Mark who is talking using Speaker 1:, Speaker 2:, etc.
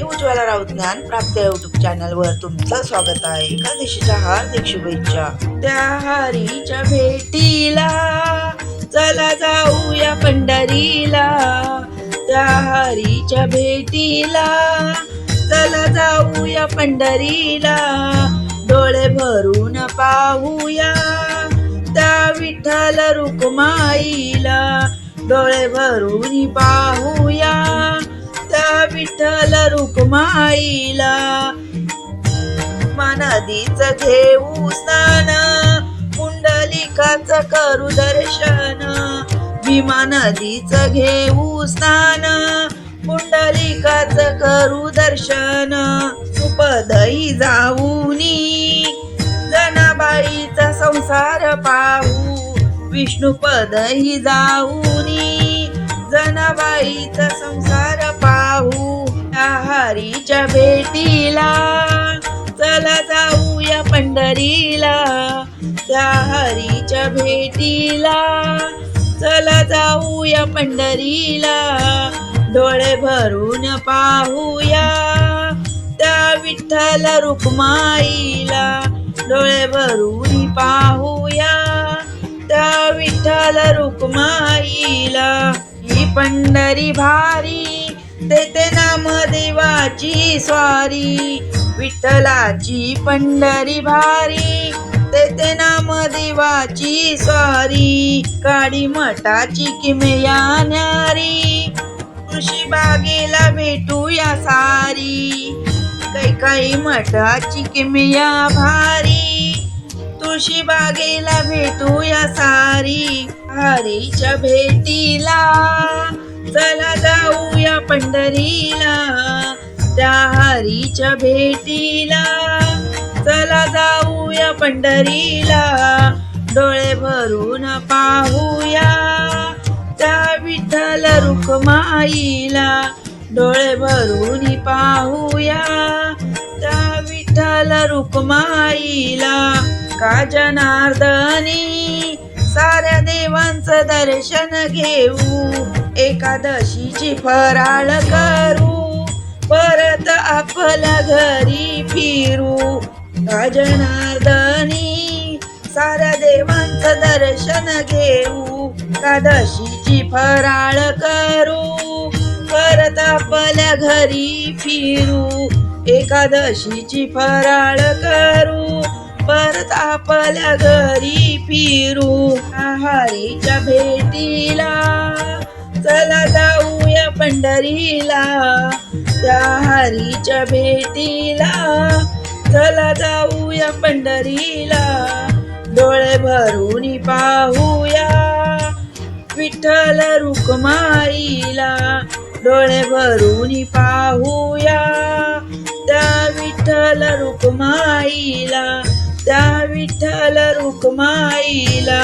Speaker 1: मी उज्ज्वला राऊत ज्ञान प्राप्त यूट्यूब चॅनलवर तुमचं स्वागत आहे। एकादशीच्या हार्दिक शुभेच्छा। त्या हरीच्या भेटीला चला जाऊया पंढरीला, त्या हरीच्या भेटीला चला जाऊया पंढरीला, डोळे भरून पाहूया त्या विठ्ठल रुक्माईला, डोळे भरून पाहूया त्या विठ्ठल रुक्माईला। नदीचं घेऊ स्नान, पुंडलिकाचं करू दर्शन, भीमा नदीचं घेऊ स्नान, पुंडलिकाचं करू दर्शन, सुपदई जाऊनी जनाबाईचा संसार पाहू, विष्णुपदही जाऊनी जनाबाईचा संसार पाहू। त्या हरीच्या भेटीला चला जाऊया पंढरीला, त्या हरीच्या भेटीला चला जाऊया पंढरीला, डोळे भरून पाहूया त्या विठ्ठल रुक्माईला, डोळे भरून पाहूया त्या विठ्ठल रुक्माईला। ही पंढरी भारी तेथे नामदेवाची स्वारी, विठ्ठलाची पंढरी भारी तेथे नामदेवाची स्वारी, काडी मठाची किमया न्यारी, तुळशी बागेला भेटूया सारी, कैकाई मठाची किमया भारी, तुळशी बागेला भेटूया सारी। हरीच्या भेटीला चला जाऊया पंढरीला, त्या हरीच्या भेटीला चला जाऊया पंढरीला, डोळे भरून पाहूया त्या विठ्ठल रुक्माईला, डोळे भरून पाहूया त्या विठ्ठल रुक्माईला। का जनार्दनी साऱ्या देवांचं दर्शन घेऊ, एकादशीची फराळ करू, परत आपल्या घरी फिरू। का जनार्दनी साऱ्या देवांचं दर्शन घेऊ, एकादशीची फराळ करू, परत आपल्या घरी फिरू, एकादशीची फराळ करू, परत आपल्या घरी फिरू। हरीच्या भेटीला चला जाऊया पंढरीला, त्या हरीच्या भेटीला चला जाऊया पंढरीला, डोळे भरून पाहूया विठ्ठल रुक्माईला, डोळे भरून पाहूया त्या विठ्ठल रुक्माईला, त्या विठ्ठल रुक्माईला।